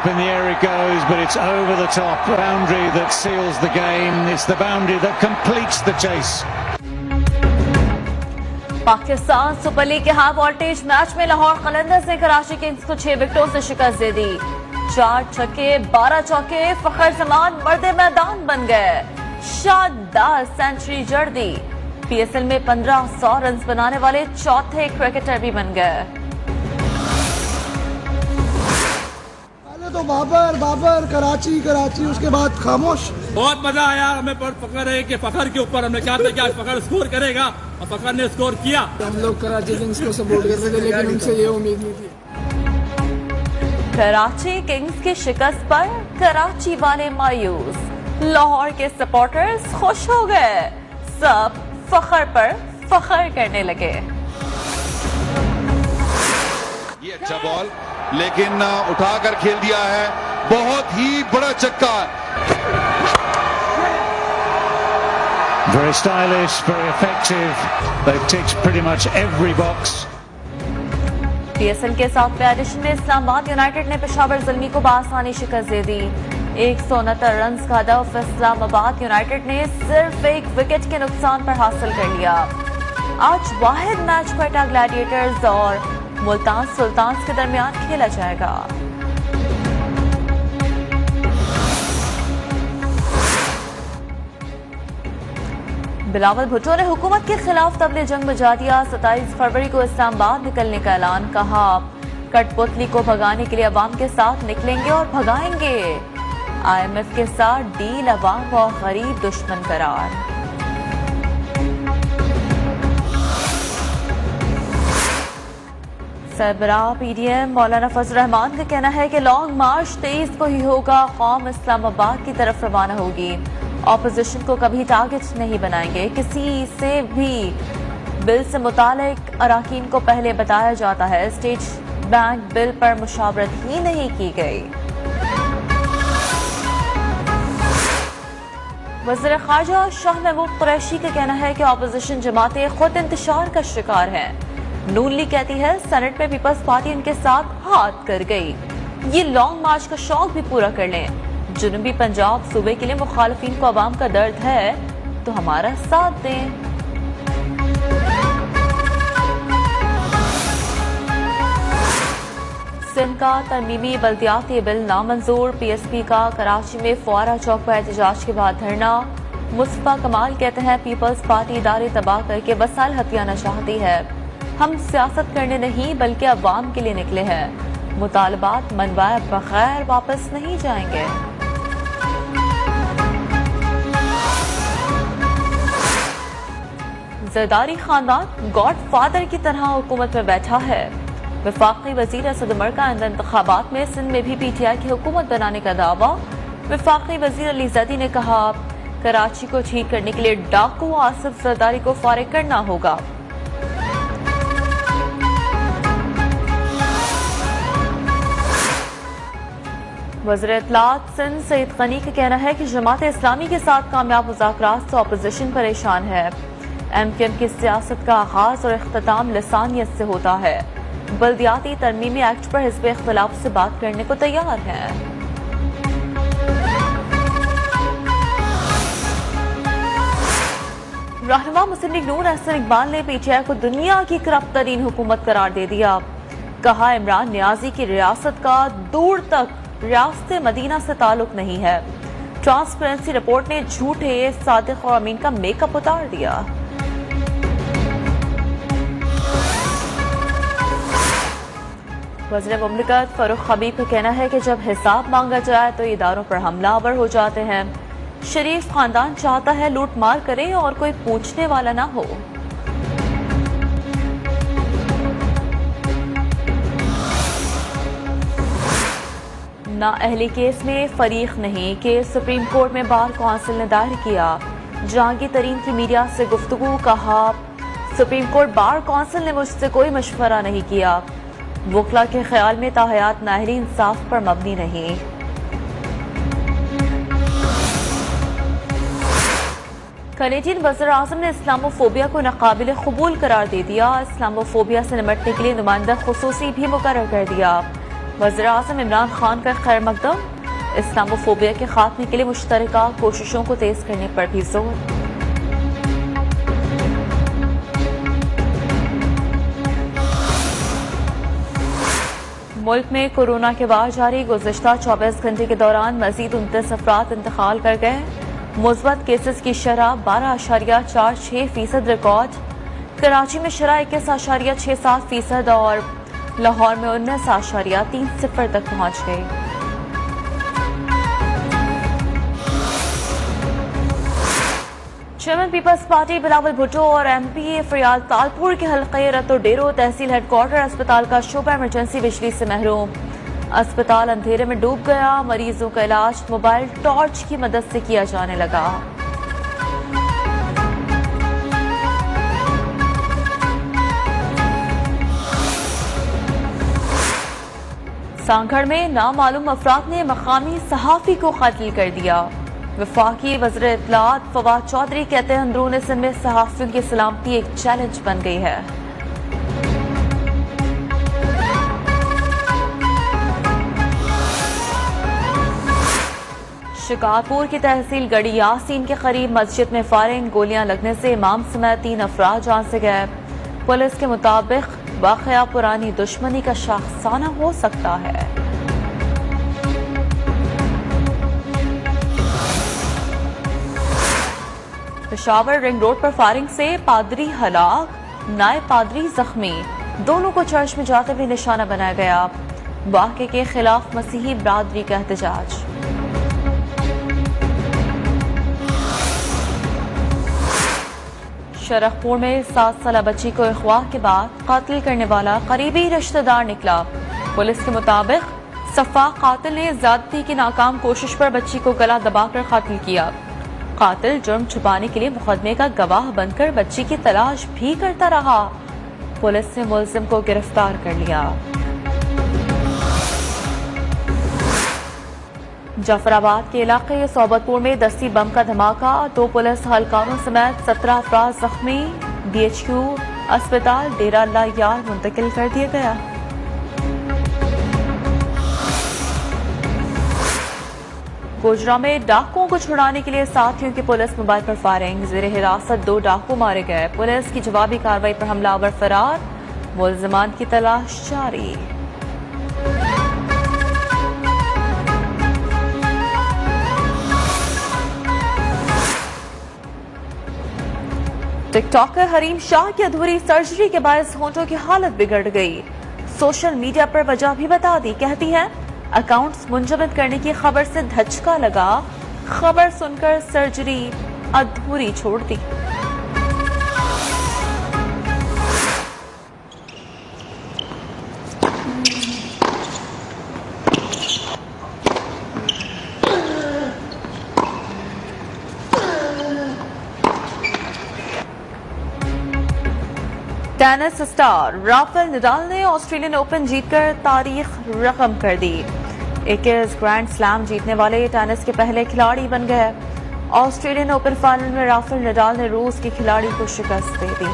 up in the air it goes, but it's over the top. Boundary that seals the game. It's the boundary that completes the chase. Pakistan super league के high voltage match में लाहौर कलंदर्स ने Karachi Kings को 6 विकेटों से शिकस्त दे दी। 4 छक्के 12 चौके, फखर जमान मर्दे मैदान बन गए। शानदार सेंचुरी जड़ दी। पीएसएल में 1500 रन बनाने वाले चौथे क्रिकेटर भी बन गए। तो बाबर कराची उसके बाद खामोश। बहुत मजा आया हमें, पर फखर है कि फखर के ऊपर हमने कहा था कि आज फखर स्कोर करेगा और फखर ने स्कोर किया। हम लोग कराची किंग्स को सपोर्ट कर रहे थे, लेकिन उनसे ये उम्मीद नहीं थी। कराची किंग्स की शिकस्त पर कराची वाले मायूस, लाहौर के सपोर्टर्स खुश हो गए। सब फखर पर फखर करने लगे। ये अच्छा बॉल, लेकिन उठाकर खेल दिया है। बहुत ही बड़ा छक्का। Very stylish, very effective. They've ticked pretty much every box. PSL के 7वें एडिशन में इस्लामाबाद यूनाइटेड ने पेशावर ज़ल्मी को बआसानी शिकस्त दे दी। 169 रन का हदफ इस्लामाबाद यूनाइटेड ने सिर्फ 1 विकेट के नुकसान पर हासिल कर लिया। आज वाहिद मैच क्वेटा ग्लैडिएटर्स और मुल्तान सुल्तान्स के दरमियान खेला जाएगा। बिलावल भुट्टो ने हुकूमत के खिलाफ तबले जंग बजा दिया। 27 फरवरी को इस्लामाबाद निकलने का ऐलान। कहा, कठपुतली को भगाने के लिए अवाम के साथ निकलेंगे और भगाएंगे। IMF के साथ डील, अवाम और गरीब दुश्मन करार। सरबराह PDM मौलाना फजल रहमान का कहना है कि लॉन्ग मार्च 23 को ही होगा। कौम इस्लामाबाद की तरफ रवाना होगी। ऑपोजिशन को कभी टारगेट नहीं बनाएंगे। किसी से भी बिल से मुतालिक अराकीन को पहले बताया जाता है। स्टेट बैंक बिल पर मुशावरत ही नहीं की गई। वज़ीर ख़ारजा शाह महमूद कुरैशी का कहना है कि ऑपोजिशन जमातें खुद इंतशार का शिकार हैं। नून लीग कहती है सेनेट में पीपल्स पार्टी उनके साथ हाथ कर गई। ये लॉन्ग मार्च का शौक भी पूरा कर लें। जुनूबी पंजाब सूबे के लिए मुखालिफिन को अवाम का दर्द है तो हमारा साथ दें। सिंध का तरमीमी बल्दियाती बिल नामंजूर। PSP का कराची में फुआरा चौक पर एहतजाज के बाद धरना। मुस्तफा कमाल कहते हैं पीपल्स पार्टी इदारे तबाह करके वसाइल हथियाना चाहती है। हम सियासत करने नहीं बल्कि अवाम के लिए निकले हैं। मुतालबात मनवाए बगैर वापस नहीं जाएंगे। जरदारी खानदान गॉड फादर की तरह हुकूमत में बैठा है। वफाकी वजीर असद उमर का आइंदा इंतखाबात में सिंध में भी PTI की हुकूमत बनाने का दावा। वफाकी वजीर अली जदी ने कहा, कराची को ठीक करने के लिए डाकू आसिफ जरदारी को फारिग करना होगा। वज़ीर इत्तलात सिंध सईद गनी का कहना है कि जमात इस्लामी के साथ कामयाब मुज़ाकरात से ऑपोजिशन परेशान है। MKM की सियासत का आगाज और इख्तिताम लिसानियत से होता है। बल्दियाती तरमीमी एक्ट पर हिज़्ब इख्तिलाफ से बात करने को तैयार है। रहनुमा मुस्लिम लीग नून अहसन इकबाल ने PTI को दुनिया की करप्ट तरीन हुकूमत करार दे दिया। कहा, इमरान नियाजी की रियासत का दूर तक रियासत मदीना से ताल्लुक नहीं है। ट्रांसपेरेंसी रिपोर्ट ने झूठे सादिक और अमीन का मेकअप उतार दिया। वज़ीर मुमलिकत फरूख हबीब का कहना है कि जब हिसाब मांगा जाए तो इदारों पर हमलावर हो जाते हैं। शरीफ खानदान चाहता है लूट मार करे और कोई पूछने वाला ना हो। ना अहली केस में फरीक नहीं। केस सुप्रीम कोर्ट में बार कौंसिल ने दायर किया। जहांगीर तरीन की मीडिया से गुफ्तगू। कहा, सुप्रीम कोर्ट बार कौंसिल ने मुझसे कोई मशवरा नहीं किया। वकला के ख्याल में ताहयात नाहरी इंसाफ पर मबनी नहीं। कनेडियन वज़ीर आज़म ने इस्लामोफोबिया को नाकाबिल कबूल करार दे दिया। इस्लामोफोबिया से निपटने के लिए नुमाइंदा खुसूसी भी मुकर्रर कर दिया। वज़ीर-ए-आज़म इमरान खान का खैर मकदम, इस्लामोफोबिया के खात्मे के लिए मुश्तरका कोशिशों को तेज करने पर भी जोर। मुल्क में कोरोना के बाद जारी गुज़िश्ता 24 घंटे के दौरान मजीद 29 अफराद इंतकाल कर गए। मुस्बत केसेस की शरह 12.46% रिकॉर्ड। कराची में शरह 21.67% और लाहौर में 19.30 तक पहुंच गई। Chairman Peoples Party Bilawal Bhutto और MP फरियाद तालपुर के हल्के रतो डेरो तहसील हेडक्वार्टर अस्पताल का शोबा इमरजेंसी बिजली से महरूम। अस्पताल अंधेरे में डूब गया। मरीजों का इलाज मोबाइल टॉर्च की मदद से किया जाने लगा। सांगड़ में नामालूम अफराद ने मकामी सहाफी को कत्ल कर दिया। वफाकी वज़ीर इत्तलात फवाद चौधरी कहते हैं अंदरून सिंध में सहाफियों की सलामती एक चैलेंज बन गई है। शिकारपुर की तहसील गड़ी यासीन के करीब मस्जिद में फायरिंग, गोलियां लगने से इमाम समेत 3 अफराद जान से गए। पुलिस के मुताबिक वाक़या पुरानी दुश्मनी का शाखसाना हो सकता है। पेशावर रिंग रोड पर फायरिंग से पादरी हलाक, नायब पादरी जख्मी। दोनों को चर्च में जाते हुए निशाना बनाया गया। वाक़े के खिलाफ मसीही बरादरी का एहतजाज। शरखपुर में 7 साल बच्ची को अगवा के बाद कत्ल करने वाला करीबी रिश्तेदार निकला। पुलिस के मुताबिक सफाक कातिल ने ज्यादती की नाकाम कोशिश पर बच्ची को गला दबाकर कत्ल किया। कातिल जुर्म छुपाने के लिए मुकदमे का गवाह बनकर बच्ची की तलाश भी करता रहा। पुलिस ने मुलजिम को गिरफ्तार कर लिया। जाफराबाद के इलाके सोबतपुर में दस्ती बम का धमाका, 2 पुलिस हल्कारों समेत 17 अफराद जख्मी। DHQ अस्पताल डेरा अल्लाह यार मुंतकिल कर दिया गया। गोजरा में डाकुओं को छुड़ाने के लिए साथियों की पुलिस मोबाइल पर फायरिंग, जेर हिरासत 2 डाकू मारे गए। पुलिस की जवाबी कार्रवाई पर हमलावर फरार, मुलजिमान की तलाश जारी। टिकटॉकर हरीम शाह की अधूरी सर्जरी के बायस होंठों की हालत बिगड़ गई। सोशल मीडिया पर वजह भी बता दी। कहती है अकाउंट्स मुंजमद करने की खबर से धचका लगा, खबर सुनकर सर्जरी अधूरी छोड़ दी। टेनिस स्टार राफेल नडाल ने ऑस्ट्रेलियन ओपन जीतकर तारीख रकम कर दी। 21 ग्रैंड स्लैम जीतने वाले टेनिस के पहले खिलाड़ी बन गए। ऑस्ट्रेलियन ओपन फाइनल में राफेल नडाल ने रूस के खिलाड़ी को शिकस्त दे दी।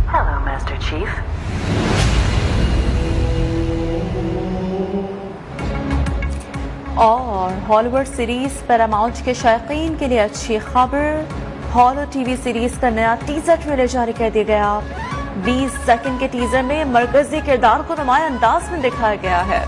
Hello, Master Chief. और हॉलीवुड सीरीज पैरामाउंट के शायकीन के लिए अच्छी खबर, हॉलो टीवी सीरीज का नया टीजर ट्रेलर जारी कर दिया गया। 20 सेकंड के टीजर में मरकजी किरदार को नुमाया अंदाज में दिखाया गया है।